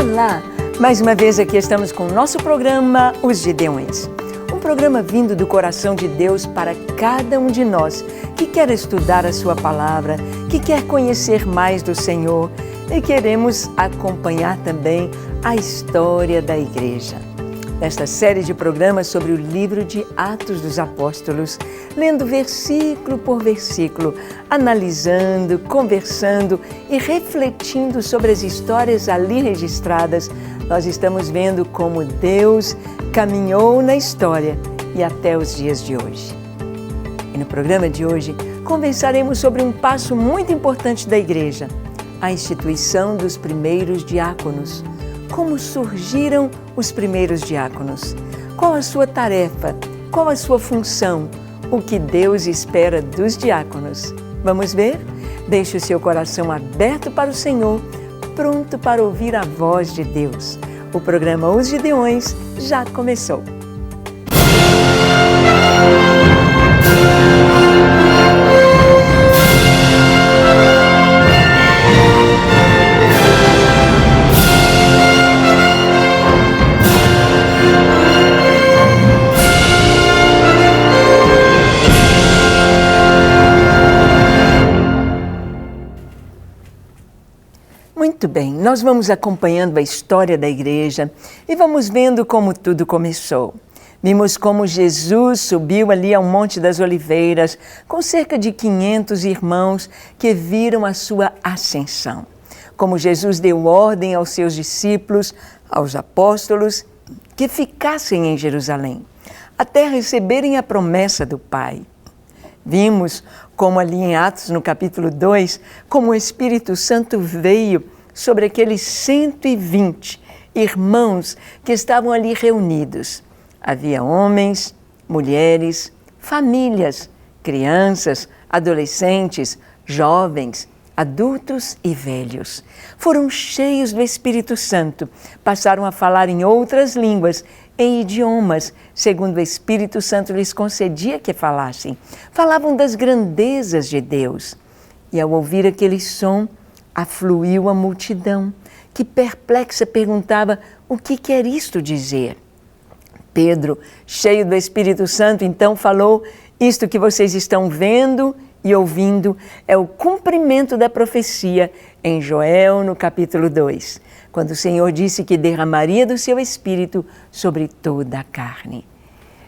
Olá! Mais uma vez aqui estamos com o nosso programa Os Gideões. Um programa vindo do coração de Deus para cada um de nós que quer estudar a sua palavra, que quer conhecer mais do Senhor e queremos acompanhar também a história da igreja. Nesta série de programas sobre o livro de Atos dos Apóstolos, lendo versículo por versículo, analisando, conversando e refletindo sobre as histórias ali registradas, nós estamos vendo como Deus caminhou na história e até os dias de hoje. E no programa de hoje, conversaremos sobre um passo muito importante da igreja, a instituição dos primeiros diáconos. Como surgiram os primeiros diáconos? Qual a sua tarefa? Qual a sua função? O que Deus espera dos diáconos? Vamos ver? Deixe o seu coração aberto para o Senhor, pronto para ouvir a voz de Deus. O programa Os Gideões já começou. Muito bem, nós vamos acompanhando a história da igreja e vamos vendo como tudo começou. Vimos como Jesus subiu ali ao Monte das Oliveiras com cerca de 500 irmãos que viram a sua ascensão. Como Jesus deu ordem aos seus discípulos, aos apóstolos, que ficassem em Jerusalém, até receberem a promessa do Pai. Vimos como ali em Atos, no capítulo 2, como o Espírito Santo veio sobre aqueles 120 irmãos que estavam ali reunidos. Havia homens, mulheres, famílias, crianças, adolescentes, jovens, adultos e velhos. Foram cheios do Espírito Santo, passaram a falar em outras línguas, em idiomas, segundo o Espírito Santo lhes concedia que falassem. Falavam das grandezas de Deus. E ao ouvir aquele som, afluiu a multidão, que perplexa perguntava: o que quer isto dizer? Pedro, cheio do Espírito Santo, então falou: isto que vocês estão vendo e ouvindo é o cumprimento da profecia em Joel, no capítulo 2, quando o Senhor disse que derramaria do seu Espírito sobre toda a carne.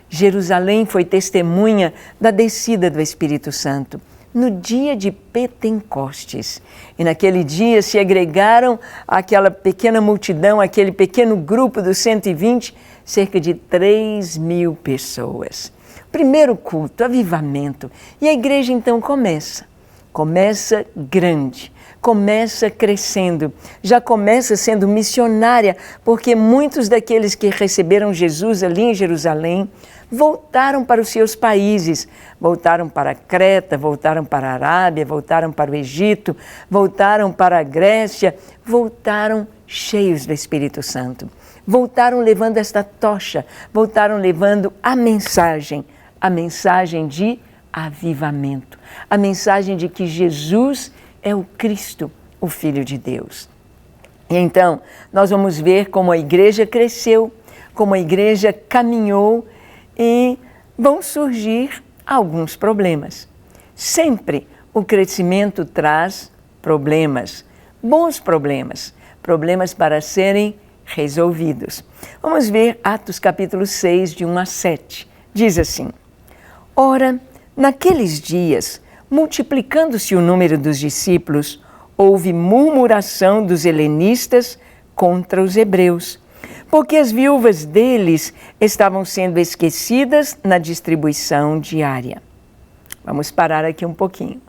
Jerusalém foi testemunha da descida do Espírito Santo no dia de Pentecostes. E naquele dia se agregaram àquela pequena multidão, aquele pequeno grupo dos 120, cerca de 3.000 pessoas. Primeiro culto, avivamento. E a igreja então começa grande, começa crescendo, já começa sendo missionária, porque muitos daqueles que receberam Jesus ali em Jerusalém voltaram para os seus países, voltaram para Creta, voltaram para a Arábia, voltaram para o Egito, voltaram para a Grécia, voltaram cheios do Espírito Santo, voltaram levando esta tocha, voltaram levando a mensagem de avivamento, a mensagem de que Jesus é o Cristo, o Filho de Deus. E então, nós vamos ver como a igreja cresceu, como a igreja caminhou e vão surgir alguns problemas. Sempre o crescimento traz problemas, bons problemas, problemas para serem resolvidos. Vamos ver Atos capítulo 6, de 1 a 7. Diz assim: ora, naqueles dias, multiplicando-se o número dos discípulos, houve murmuração dos helenistas contra os hebreus, porque as viúvas deles estavam sendo esquecidas na distribuição diária. Vamos parar aqui um pouquinho.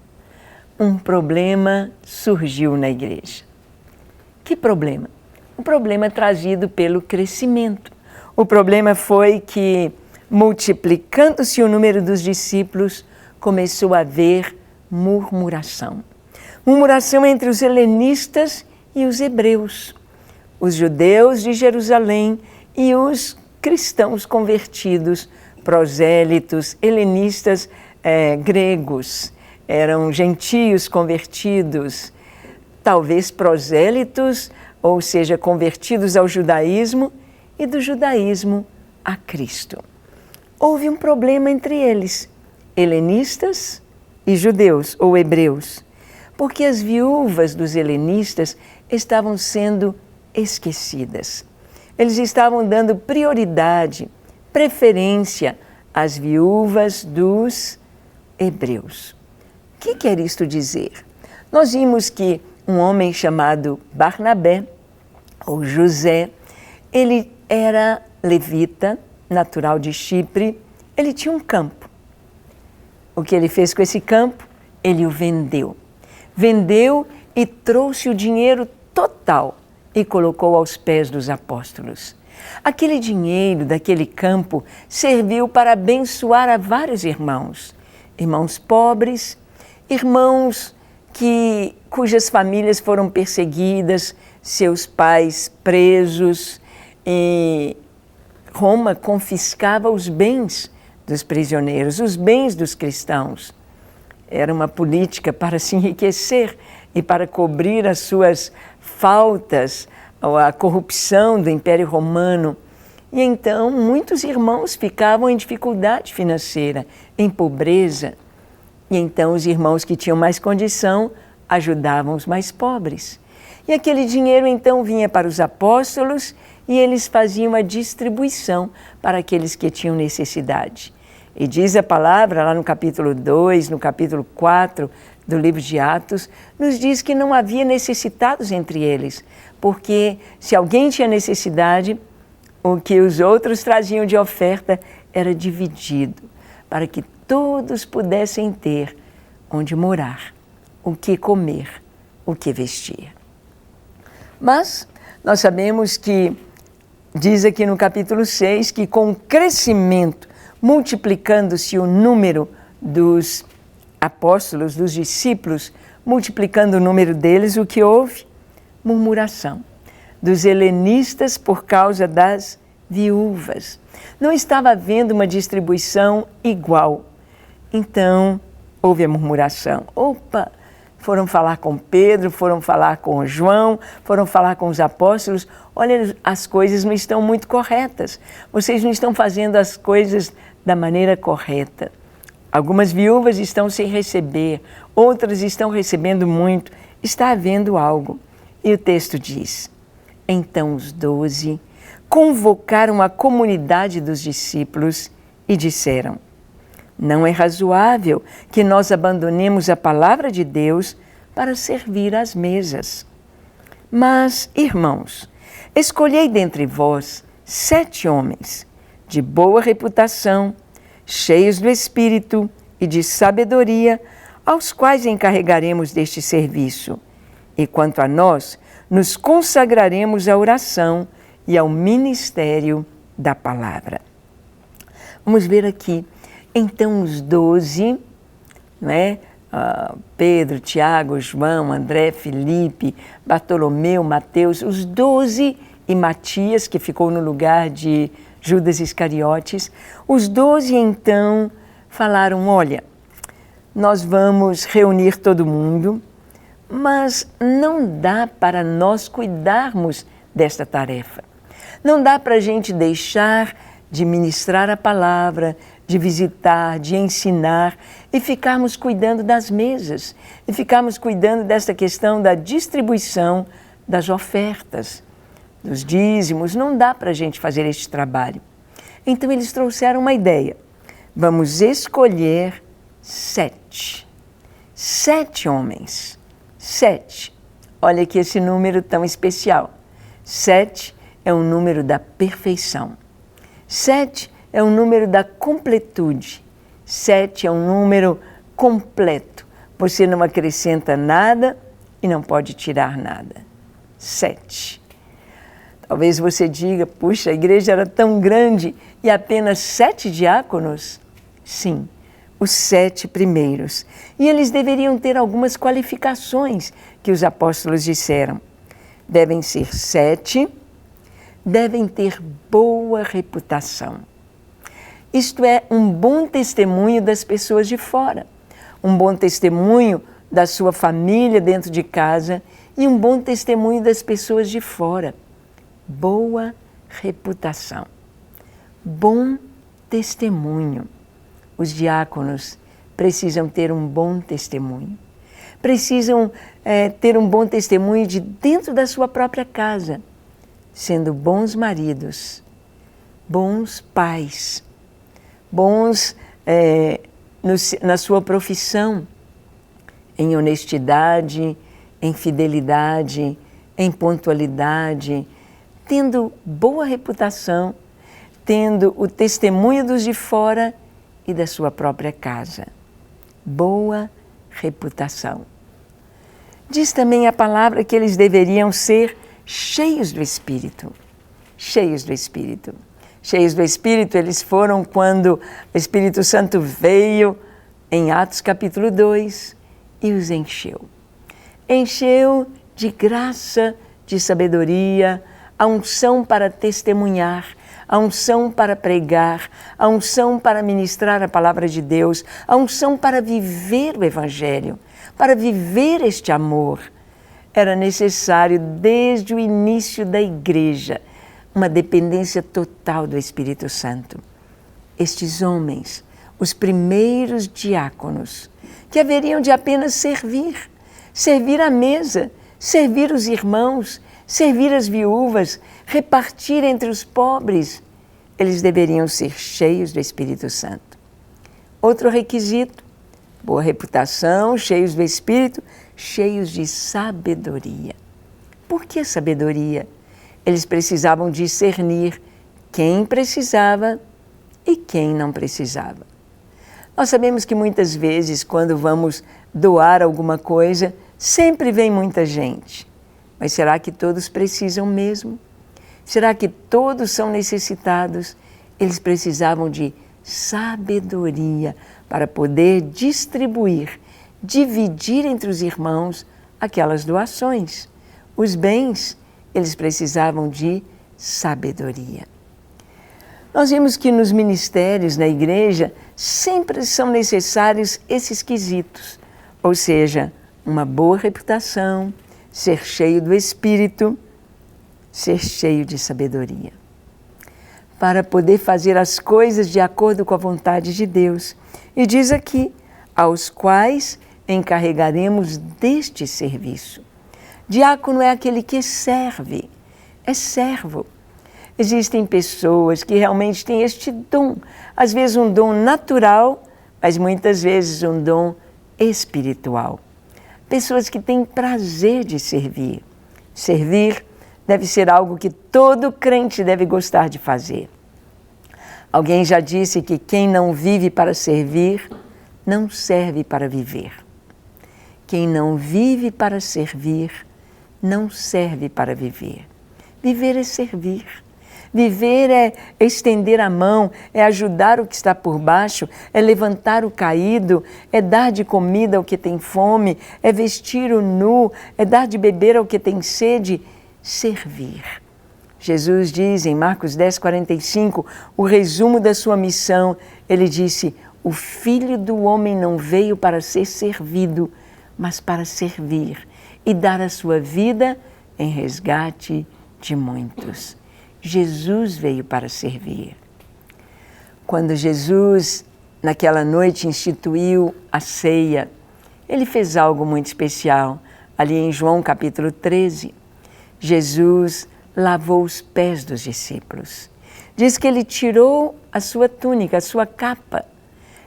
Um problema surgiu na igreja. Que problema? Um problema trazido pelo crescimento. O problema foi que, multiplicando-se o número dos discípulos, começou a haver murmuração. Murmuração entre os helenistas e os hebreus, os judeus de Jerusalém e os cristãos convertidos, prosélitos, helenistas gregos, eram gentios convertidos, talvez prosélitos ou seja, convertidos ao judaísmo, e do judaísmo a Cristo. Houve um problema entre eles, helenistas e judeus ou hebreus, porque as viúvas dos helenistas estavam sendo esquecidas. Eles estavam dando prioridade, preferência às viúvas dos hebreus. O que quer isto dizer? Nós vimos que um homem chamado Barnabé, ou José, ele era levita, natural de Chipre, ele tinha um campo. O que ele fez com esse campo? Ele o vendeu. Vendeu e trouxe o dinheiro total e colocou aos pés dos apóstolos. Aquele dinheiro daquele campo serviu para abençoar a vários irmãos. Irmãos pobres, irmãos cujas famílias foram perseguidas, seus pais presos, e Roma confiscava os bens dos prisioneiros, os bens dos cristãos. Era uma política para se enriquecer e para cobrir as suas faltas, a corrupção do Império Romano. E então muitos irmãos ficavam em dificuldade financeira, em pobreza. E então os irmãos que tinham mais condição ajudavam os mais pobres. E aquele dinheiro então vinha para os apóstolos e eles faziam a distribuição para aqueles que tinham necessidade. E diz a palavra lá no capítulo 2, no capítulo 4 do livro de Atos, nos diz que não havia necessitados entre eles, porque se alguém tinha necessidade, o que os outros traziam de oferta era dividido, para que todos pudessem ter onde morar, o que comer, o que vestir. Mas nós sabemos que, diz aqui no capítulo 6, que com o crescimento, multiplicando-se o número dos apóstolos, dos discípulos, multiplicando o número deles, o que houve? Murmuração dos helenistas por causa das viúvas. Não estava havendo uma distribuição igual. Então, houve a murmuração. Opa! Foram falar com Pedro, foram falar com João, foram falar com os apóstolos. Olha, as coisas não estão muito corretas. Vocês não estão fazendo as coisas da maneira correta. Algumas viúvas estão sem receber, outras estão recebendo muito. Está havendo algo. E o texto diz: então os 12 convocaram a comunidade dos discípulos e disseram: não é razoável que nós abandonemos a palavra de Deus para servir às mesas. Mas, irmãos, escolhei dentre vós 7 homens de boa reputação, cheios do Espírito e de sabedoria, aos quais encarregaremos deste serviço. E quanto a nós, nos consagraremos à oração e ao ministério da palavra. Vamos ver aqui. Então os 12, né? Pedro, Tiago, João, André, Filipe, Bartolomeu, Mateus, os 12 e Matias, que ficou no lugar de Judas Iscariotes, os 12 então falaram: olha, nós vamos reunir todo mundo, mas não dá para nós cuidarmos desta tarefa. Não dá para a gente deixar de ministrar a palavra, de visitar, de ensinar e ficarmos cuidando das mesas, e ficarmos cuidando desta questão da distribuição das ofertas, dos dízimos. Não dá para a gente fazer este trabalho. Então eles trouxeram uma ideia: vamos escolher 7 homens. 7. Olha que esse número tão especial. 7 é o número da perfeição. 7 é o número da completude. 7 é um número completo. Você não acrescenta nada e não pode tirar nada. 7. Talvez você diga: puxa, a igreja era tão grande e apenas 7 diáconos? Sim, os 7 primeiros. E eles deveriam ter algumas qualificações que os apóstolos disseram. Devem ser 7, devem ter boa reputação. Isto é, um bom testemunho das pessoas de fora, um bom testemunho da sua família dentro de casa e um bom testemunho das pessoas de fora. Boa reputação. Bom testemunho. Os diáconos precisam ter um bom testemunho. Precisam ter um bom testemunho de dentro da sua própria casa, sendo bons maridos, bons pais, bons na sua profissão, em honestidade, em fidelidade, em pontualidade, tendo boa reputação, tendo o testemunho dos de fora e da sua própria casa. Boa reputação. Diz também a palavra que eles deveriam ser cheios do Espírito. Cheios do Espírito. Cheios do Espírito eles foram quando o Espírito Santo veio em Atos capítulo 2 e os encheu. Encheu de graça, de sabedoria, a unção para testemunhar, a unção para pregar, a unção para ministrar a palavra de Deus, a unção para viver o Evangelho, para viver este amor. Era necessário, desde o início da igreja, uma dependência total do Espírito Santo. Estes homens, os primeiros diáconos, que haveriam de apenas servir, servir à mesa, servir os irmãos, servir as viúvas, repartir entre os pobres, eles deveriam ser cheios do Espírito Santo. Outro requisito, boa reputação, cheios do Espírito, cheios de sabedoria. Por que sabedoria? Eles precisavam discernir quem precisava e quem não precisava. Nós sabemos que muitas vezes, quando vamos doar alguma coisa, sempre vem muita gente. Mas será que todos precisam mesmo? Será que todos são necessitados? Eles precisavam de sabedoria para poder distribuir, dividir entre os irmãos aquelas doações. Os bens, eles precisavam de sabedoria. Nós vimos que nos ministérios, na igreja, sempre são necessários esses quesitos, ou seja, uma boa reputação, ser cheio do Espírito, ser cheio de sabedoria, para poder fazer as coisas de acordo com a vontade de Deus. E diz aqui, aos quais encarregaremos deste serviço. Diácono é aquele que serve, é servo. Existem pessoas que realmente têm este dom, às vezes um dom natural, mas muitas vezes um dom espiritual. Pessoas que têm prazer de servir. Servir deve ser algo que todo crente deve gostar de fazer. Alguém já disse que quem não vive para servir, não serve para viver. Quem não vive para servir, não serve para viver. Viver é servir. Viver é estender a mão, é ajudar o que está por baixo, é levantar o caído, é dar de comida ao que tem fome, é vestir o nu, é dar de beber ao que tem sede, servir. Jesus diz em Marcos 10:45, o resumo da sua missão, ele disse, o Filho do Homem não veio para ser servido, mas para servir e dar a sua vida em resgate de muitos. Jesus veio para servir. Quando Jesus, naquela noite, instituiu a ceia, ele fez algo muito especial. Ali em João capítulo 13, Jesus lavou os pés dos discípulos. Diz que ele tirou a sua túnica, a sua capa.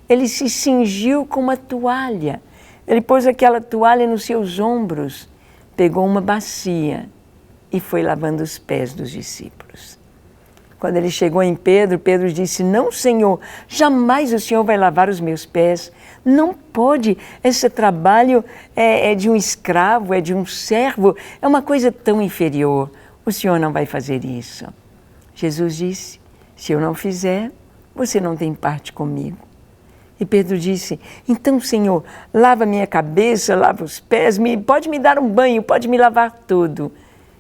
Ele se cingiu com uma toalha. Ele pôs aquela toalha nos seus ombros, pegou uma bacia e foi lavando os pés dos discípulos. Quando ele chegou em Pedro, Pedro disse, não, Senhor, jamais o Senhor vai lavar os meus pés. Não pode, esse trabalho é de um escravo, é de um servo, é uma coisa tão inferior. O Senhor não vai fazer isso. Jesus disse, se eu não fizer, você não tem parte comigo. E Pedro disse, então, Senhor, lava minha cabeça, lava os pés, pode me dar um banho, pode me lavar tudo.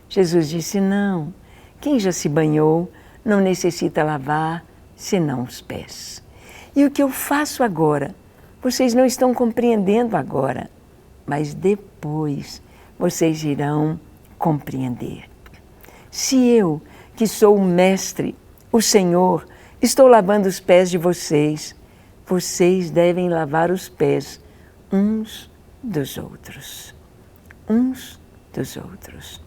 Jesus disse, não, quem já se banhou não necessita lavar, senão os pés. E o que eu faço agora, vocês não estão compreendendo agora, mas depois vocês irão compreender. Se eu, que sou o Mestre, o Senhor, estou lavando os pés de vocês, vocês devem lavar os pés uns dos outros. Uns dos outros.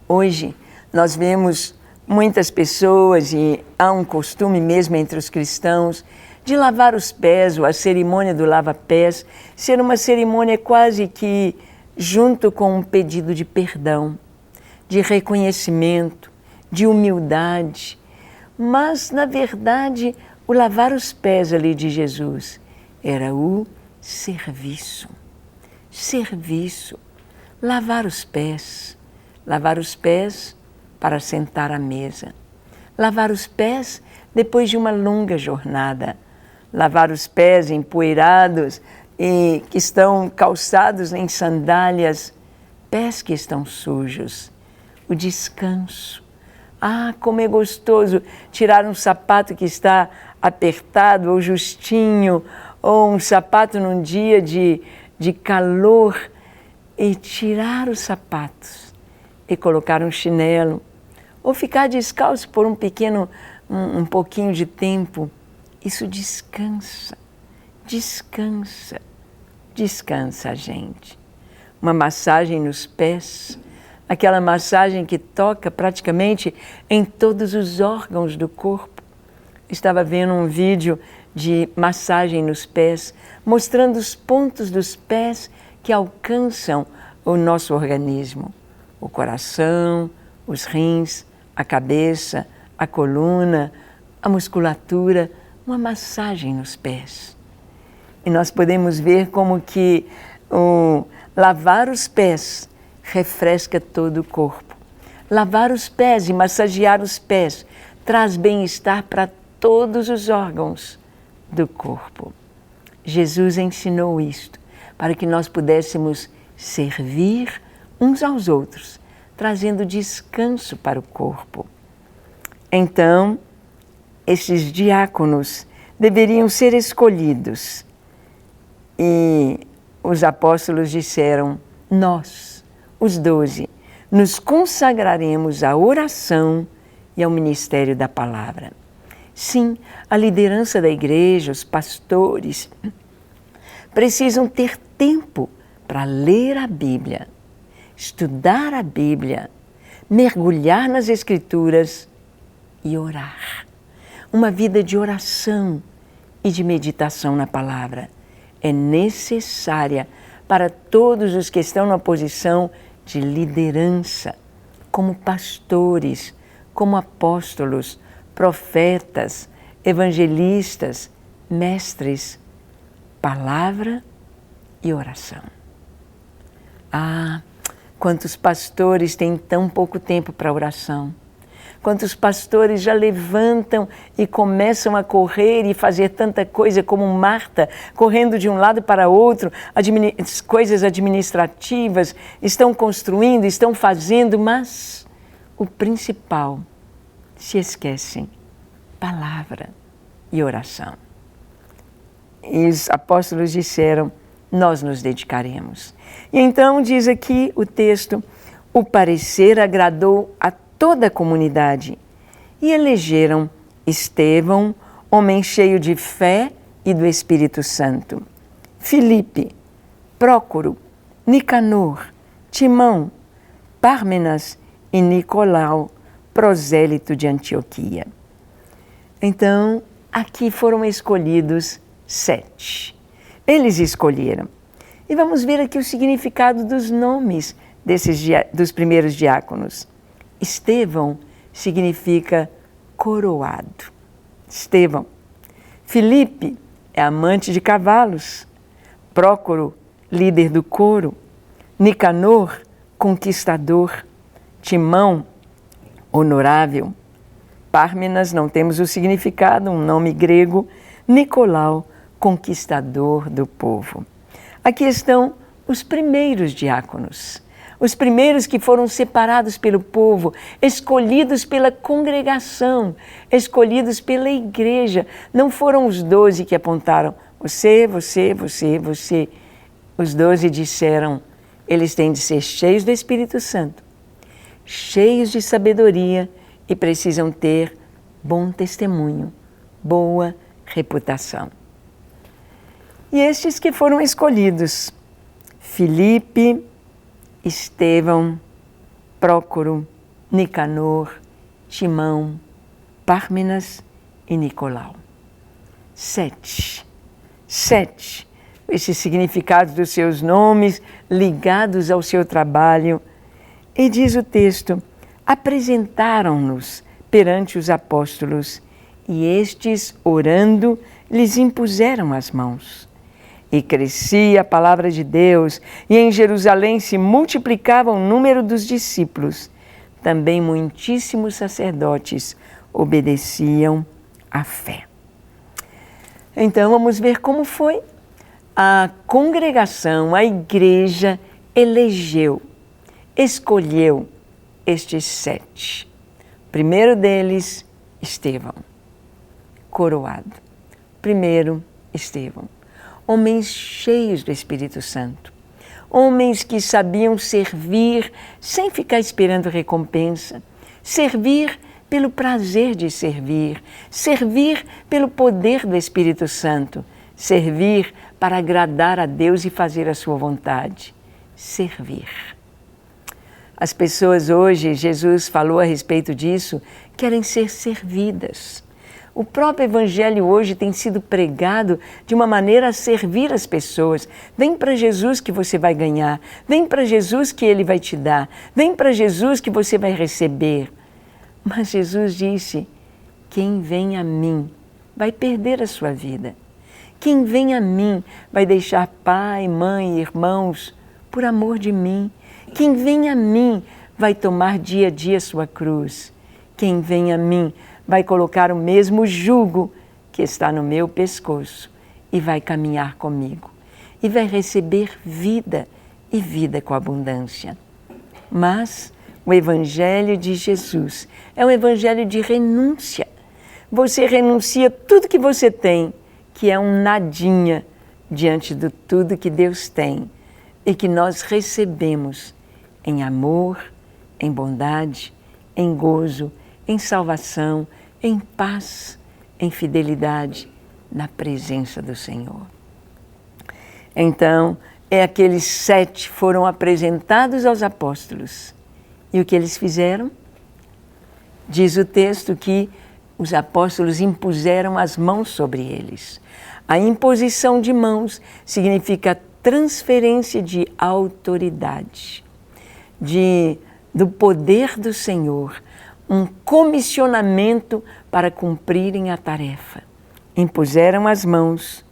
Hoje, nós vemos muitas pessoas, e há um costume mesmo entre os cristãos, de lavar os pés, ou a cerimônia do lava-pés, ser uma cerimônia quase que junto com um pedido de perdão, de reconhecimento, de humildade. Mas, na verdade, o lavar os pés ali de Jesus era o serviço. Serviço. Lavar os pés. Lavar os pés para sentar à mesa. Lavar os pés depois de uma longa jornada. Lavar os pés empoeirados e que estão calçados em sandálias, pés que estão sujos. O descanso. Ah, como é gostoso tirar um sapato que está apertado ou justinho, ou um sapato num dia de calor, e tirar os sapatos e colocar um chinelo, ou ficar descalço por um pouquinho de tempo. Isso descansa, descansa, descansa a gente. Uma massagem nos pés, aquela massagem que toca praticamente em todos os órgãos do corpo. Estava vendo um vídeo de massagem nos pés, mostrando os pontos dos pés que alcançam o nosso organismo. O coração, os rins, a cabeça, a coluna, a musculatura, uma massagem nos pés. E nós podemos ver como que lavar os pés refresca todo o corpo. Lavar os pés e massagear os pés traz bem-estar para todos os órgãos do corpo. Jesus ensinou isto para que nós pudéssemos servir uns aos outros, trazendo descanso para o corpo. Então, esses diáconos deveriam ser escolhidos. E os apóstolos disseram: nós, os 12, nos consagraremos à oração e ao ministério da palavra. Sim, a liderança da igreja, os pastores, precisam ter tempo para ler a Bíblia, estudar a Bíblia, mergulhar nas Escrituras e orar. Uma vida de oração e de meditação na palavra é necessária para todos os que estão na posição de liderança, como pastores, como apóstolos, profetas, evangelistas, mestres, palavra e oração. Ah, quantos pastores têm tão pouco tempo para oração. Quantos pastores já levantam e começam a correr e fazer tanta coisa como Marta, correndo de um lado para outro, coisas administrativas, estão construindo, estão fazendo, mas o principal, se esquecem, palavra e oração. E os apóstolos disseram: nós nos dedicaremos. E então diz aqui o texto: o parecer agradou a toda a comunidade e elegeram Estevão, homem cheio de fé e do Espírito Santo, Filipe, Prócoro, Nicanor, Timão, Pármenas e Nicolau, prosélito de Antioquia. Então, aqui foram escolhidos 7. Eles escolheram. E vamos ver aqui o significado dos nomes dos primeiros diáconos. Estevão significa coroado. Estevão. Filipe é amante de cavalos. Prócoro, líder do coro. Nicanor, conquistador. Timão, honorável. Pármenas, não temos o significado, um nome grego. Nicolau, conquistador do povo. Aqui estão os primeiros diáconos, os primeiros que foram separados pelo povo, escolhidos pela congregação, escolhidos pela igreja. Não foram os 12 que apontaram, você. Os 12 disseram: Eles têm de ser cheios do Espírito Santo, cheios de sabedoria e precisam ter bom testemunho, boa reputação. E estes que foram escolhidos: Filipe, Estevão, Prócoro, Nicanor, Timão, Pármenas e Nicolau. 7. Esses significados dos seus nomes ligados ao seu trabalho. E diz o texto: apresentaram-nos perante os apóstolos, e estes, orando, lhes impuseram as mãos. E crescia a palavra de Deus, e em Jerusalém se multiplicava o número dos discípulos. Também muitíssimos sacerdotes obedeciam à fé. Então vamos ver como foi. A congregação, a igreja, escolheu estes 7. O primeiro deles, Estevão, coroado. Primeiro, Estevão. Homens cheios do Espírito Santo. Homens que sabiam servir sem ficar esperando recompensa. Servir pelo prazer de servir. Servir pelo poder do Espírito Santo. Servir para agradar a Deus e fazer a sua vontade. Servir. As pessoas hoje, Jesus falou a respeito disso, querem ser servidas. O próprio Evangelho hoje tem sido pregado de uma maneira a servir as pessoas. Vem para Jesus que você vai ganhar. Vem para Jesus que Ele vai te dar. Vem para Jesus que você vai receber. Mas Jesus disse: quem vem a mim vai perder a sua vida. Quem vem a mim vai deixar pai, mãe, irmãos por amor de mim. Quem vem a mim vai tomar dia a dia sua cruz. Quem vem a mim vai colocar o mesmo jugo que está no meu pescoço e vai caminhar comigo. E vai receber vida e vida com abundância. Mas o Evangelho de Jesus é um evangelho de renúncia. Você renuncia tudo que você tem, que é um nadinha diante de tudo que Deus tem e que nós recebemos em amor, em bondade, em gozo, em salvação, em paz, em fidelidade, na presença do Senhor. Então, aqueles 7 foram apresentados aos apóstolos. E o que eles fizeram? Diz o texto que os apóstolos impuseram as mãos sobre eles. A imposição de mãos significa transferência de autoridade, do poder do Senhor, um comissionamento para cumprirem a tarefa. Impuseram as mãos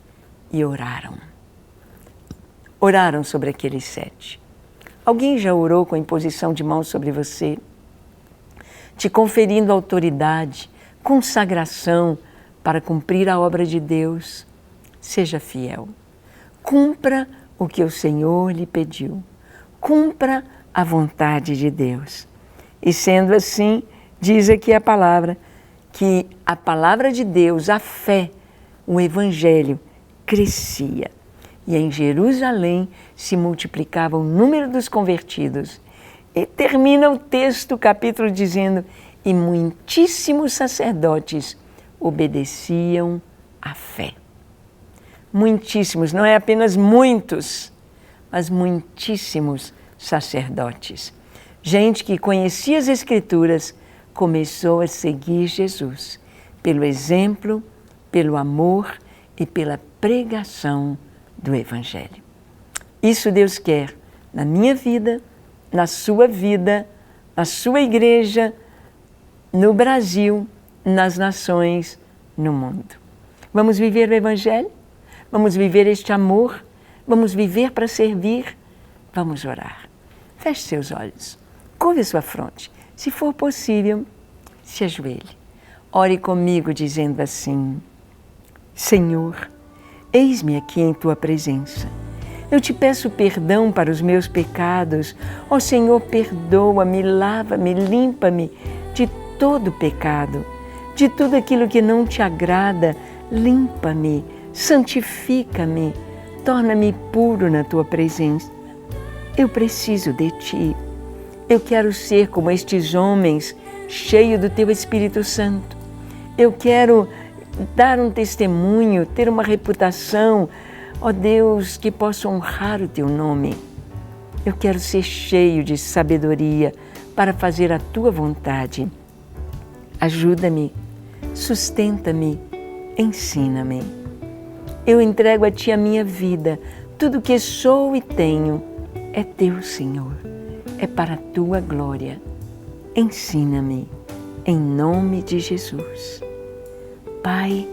e oraram. Oraram sobre aqueles 7. Alguém já orou com a imposição de mãos sobre você? Te conferindo autoridade, consagração para cumprir a obra de Deus? Seja fiel. Cumpra o que o Senhor lhe pediu. Cumpra a vontade de Deus. E sendo assim, diz aqui a palavra, que a palavra de Deus, a fé, o Evangelho, crescia. E em Jerusalém se multiplicava o número dos convertidos. E termina o texto, o capítulo, dizendo: e muitíssimos sacerdotes obedeciam à fé. Muitíssimos, não é apenas muitos, mas muitíssimos sacerdotes. Gente que conhecia as Escrituras começou a seguir Jesus pelo exemplo, pelo amor e pela pregação do Evangelho. Isso Deus quer na minha vida, na sua igreja, no Brasil, nas nações, no mundo. Vamos viver o Evangelho? Vamos viver este amor? Vamos viver para servir? Vamos orar. Feche seus olhos, curve sua fronte. Se for possível, se ajoelhe. Ore comigo dizendo assim: Senhor, eis-me aqui em Tua presença. Eu te peço perdão para os meus pecados. Ó Senhor, perdoa-me, lava-me, limpa-me de todo pecado, de tudo aquilo que não te agrada. Limpa-me, santifica-me, torna-me puro na Tua presença. Eu preciso de Ti. Eu quero ser como estes homens, cheio do Teu Espírito Santo. Eu quero dar um testemunho, ter uma reputação, ó Deus, que possa honrar o Teu nome. Eu quero ser cheio de sabedoria para fazer a Tua vontade. Ajuda-me, sustenta-me, ensina-me. Eu entrego a Ti a minha vida, tudo que sou e tenho é Teu, Senhor, é para a Tua glória. Ensina-me, em nome de Jesus. Pai,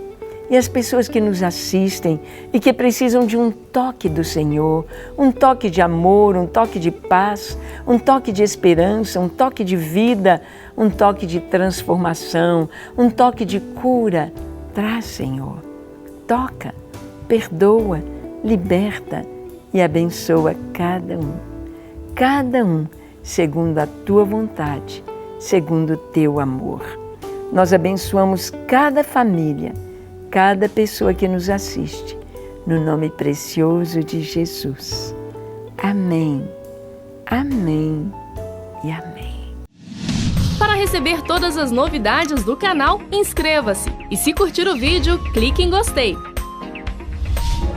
e as pessoas que nos assistem e que precisam de um toque do Senhor, um toque de amor, um toque de paz, um toque de esperança, um toque de vida, um toque de transformação, um toque de cura, traz, Senhor. Toca, perdoa, liberta e abençoa cada um segundo a Tua vontade, segundo o Teu amor. Nós abençoamos cada família, cada pessoa que nos assiste, no nome precioso de Jesus. Amém, amém e amém. Para receber todas as novidades do canal, inscreva-se e se curtir o vídeo, clique em gostei.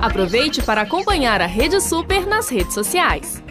Aproveite para acompanhar a Rede Super nas redes sociais.